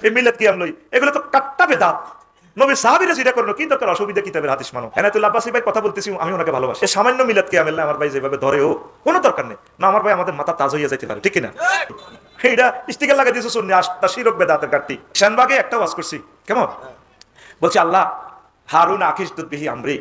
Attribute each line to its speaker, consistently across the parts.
Speaker 1: এই মিলাদ কিয়াম লই এগুলো তো কাট্টা বেদাত। নবী সাহাবীরা যেটা করলো কি দরকার, অসুবিধা কিতাবের হাদিস মানো। এনায়েতুল্লাহ আব্বাসী ভাই কথা বলতেছি, আমি ওনাকে ভালোবাসি। সামান্য মিলাদ কিয়াম আমার ভাই যেভাবে ধরেও কোনো দরকার নেই না, আমার ভাই আমাদের মাথা তাজ হইয়া যাইতে পারে, ঠিক না? এইটা স্টিকার লাগাই দিয়েছে শুননি আস্তা শিরক বেদাতের ঘাটতি। শানবাগে একটা ওয়াজ করছি, কেমন বলছি, আল্লাহ হারুন আকিস দুদ্বিহি আমরি,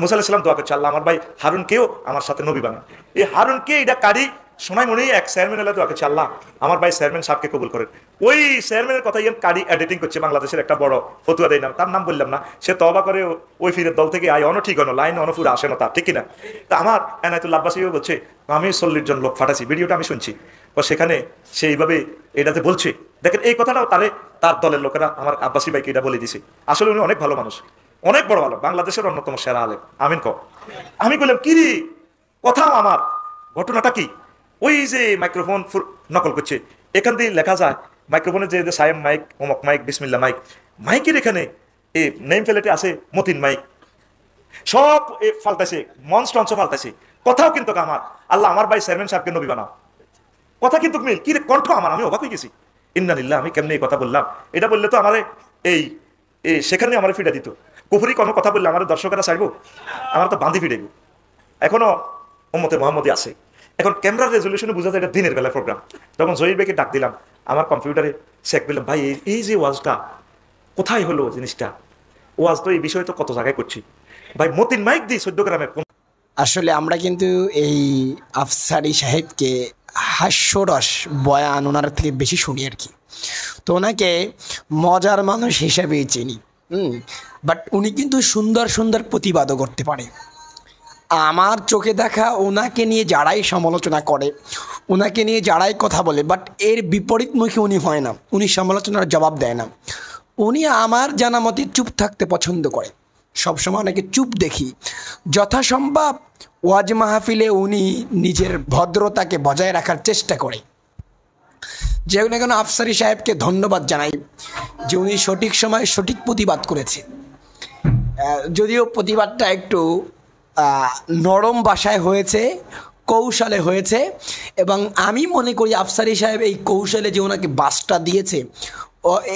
Speaker 1: মুসা আলাইহিস সালাম দোয়া করছে আল্লাহ আমার ভাই হারুনকেও আমার সাথে নবী বানান। এই হারুনকে এটা কারি শোনাই মনে এক চেয়ারম্যান আল্লাহ দোয়া করছে আল্লাহ আমার ভাই চেয়ারম্যান সাহেবকে কবুল করেন। ওই চেয়ারম্যানের কথা কারি এডিটিং করছে বাংলাদেশের একটা বড় ফতুয়া দেয় না, তার নাম বললাম না, সে তওবা করে ওই ফিরের দল থেকে আয় অন ঠিক হনো লাইন অনপুরে আসে না তার, ঠিক কিনা? তা আমার এনায়েতুল্লাহ আব্বাসীও বলছে আমি 40 জন লোক ফাটাছি, ভিডিওটা আমি শুনছি, সেখানে সেইভাবে এটাতে বলছে। দেখেন এই কথাটাও তার দলের লোকেরা আমার আব্বাসী ভাইকে এটা বলে দিছে। আসলে উনি অনেক ভালো মানুষ, অনেক বড় ভালো, বাংলাদেশের অন্যতম সেরা আলেম। আমিন কও। আমি বললাম কি রে কথা আমার, ঘটনাটা কি? ওই যে মাইক্রোফোন নকল করছে, এখান দিয়ে লেখা যায় মাইক্রোফোনে যে সায়েম মাইক, অমক মাইক, বিসমিল্লা মাইক, মাইকের এখানে এই নেম প্লেটে আছে মতিন মাইক, সব ফালতাছে, মঞ্চ টঞ্চ ফালতাছে, কথাও কিন্তু আমার আল্লাহ আমার ভাই চেয়ারম্যান সাহেবকে নবী বানাও, কথা কিন্তু মিল। কি রে কণ্ঠ আমার, আমি অবাক হয়ে গেছি। ইন্নালিল্লাহ, আমি কেমনে এই কথা বললাম? এটা বললে তো আমারে এই সেখানে আমার ফিরে দিত। কুফরি কোনো কথা বললে আমার দর্শকেরা চাইবো, আমার তো বাঁধি ফিরে। এখনো উম্মতে মুহাম্মদী আছে। এখন ক্যামেরার রেজলিউশনে বোঝা যায় এটা দিনের বেলা প্রোগ্রাম। তখন জহির ভাইকে ডাক দিলাম আমার কম্পিউটারে, চেক দিলাম ভাই এই যে ওয়াজটা কোথায় হলো জিনিসটা, ওয়াজ তো এই বিষয়ে তো কত জায়গায় করছি ভাই, মতিন মাইক দিই 14 গ্রামে।
Speaker 2: আসলে আমরা কিন্তু এই আফসারী সাহেবকে হাস্যরস বয়ান ওনার থেকে বেশি শুনি আর কি, তো ওনাকে মজার মানুষ হিসেবেই চিনি। বাট উনি কিন্তু সুন্দর সুন্দর প্রতিবাদও করতে পারে। আমার চোখে দেখা ওনাকে নিয়ে যারাই সমালোচনা করে, ওনাকে নিয়ে যারাই কথা বলে, বাট এর বিপরীতমুখী উনি হয় না, উনি সমালোচনার জবাব দেয় না। উনি আমার জানা মতে চুপ থাকতে পছন্দ করে, সবসময় ওনাকে চুপ দেখি। যথাসম্ভব ওয়াজ মাহফিলে উনি নিজের ভদ্রতাকে বজায় রাখার চেষ্টা করে। যে কোনো আফসারী সাহেবকে ধন্যবাদ জানাই যে উনি সঠিক সময়ে সঠিক প্রতিবাদ করেছে। যদিও প্রতিবাদটা একটু নরম ভাষায় হয়েছে, কৌশলে হয়েছে, এবং আমি মনে করি আফসারী সাহেব এই কৌশলে যে ওনাকে বাসটা দিয়েছে,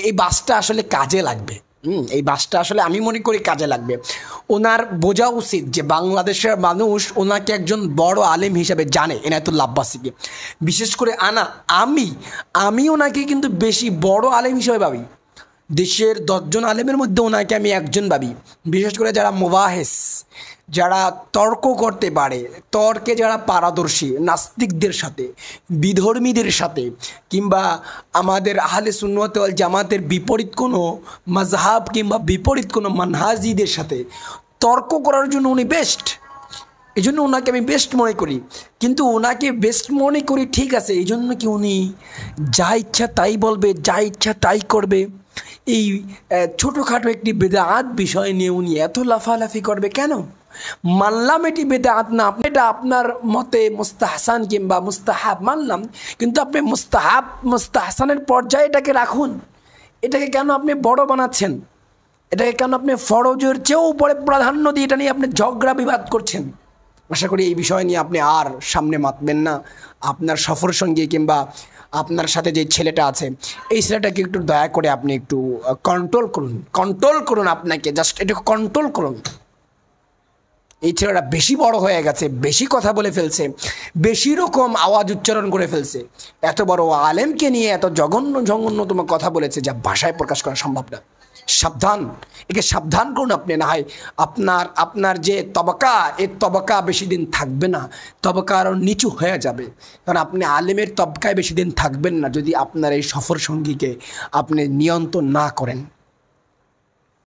Speaker 2: এই বাসটা আসলে কাজে লাগবে। এই বাসটা আসলে আমি মনে করি কাজে লাগবে। ওনার বোঝা উচিত যে বাংলাদেশের মানুষ ওনাকে একজন বড় আলেম হিসাবে জানে, এনায়েতুল্লাহ আব্বাসীকে। বিশেষ করে আমি ওনাকে কিন্তু বেশি বড় আলেম হিসেবে ভাবি। দেশের 10 জন আলেমের মধ্যে ওনাকে আমি একজন ভাবি। বিশেষ করে যারা মুবাহেস, যারা তর্ক করতে পারে, তর্কে যারা পারদর্শী, নাস্তিকদের সাথে, বিধর্মীদের সাথে, কিংবা আমাদের আহলে সুন্নাত ওয়াল জামাতের বিপরীত কোনো মাযহাব কিংবা বিপরীত কোনো মানহাজিদের সাথে তর্ক করার জন্য উনি বেস্ট। এই জন্য ওনাকে আমি বেস্ট মনে করি। কিন্তু ওনাকে বেস্ট মনে করি ঠিক আছে, এই জন্য কি উনি যা ইচ্ছা তাই বলবে, যা ইচ্ছা তাই করবে? এই ছোটোখাটো একটি বেদাত বিষয় নিয়ে উনি এত লাফালাফি করবে কেন? মানলাম এটি বেদাত না, এটা আপনার মতে মুস্তাহসান কিংবা মুস্তাহাব মানলাম, কিন্তু আপনি মুস্তাহসানের পর্যায়ে এটাকে রাখুন। এটাকে কেন আপনি বড় বানাচ্ছেন? এটাকে কেন আপনি ফরজের চেয়েও উপরে প্রাধান্য দিয়ে এটা নিয়ে আপনি ঝগড়া বিবাদ করছেন? আশা করি এই বিষয় নিয়ে আপনি আর সামনে মাতবেন না। আপনার সফর সঙ্গী কিংবা আপনার সাথে যে ছেলেটা আছে, এই ছেলেটাকে একটু দয়া করে আপনি একটু কন্ট্রোল করুন, আপনাকে জাস্ট একটু কন্ট্রোল করুন। এই ছেলেটা বেশি বড় হয়ে গেছে, বেশি কথা বলে ফেলছে, বেশি রকম আওয়াজ উচ্চারণ করে ফেলছে, এত বড় আলেমকে নিয়ে এত জঘন্যতম কথা বলেছে যা ভাষায় প্রকাশ করা সম্ভব না। সাবধান, একে সাবধান করুন আপনি, না হয় আপনার যে তবকা, এই তবকা বেশি দিন থাকবে না, তবকা আরও নিচু হয়ে যাবে। কারণ আপনি আলেমের তবকায় বেশি দিন থাকবেন না যদি আপনার এই সফর সঙ্গীকে আপনি নিয়ন্ত্রণ না করেন।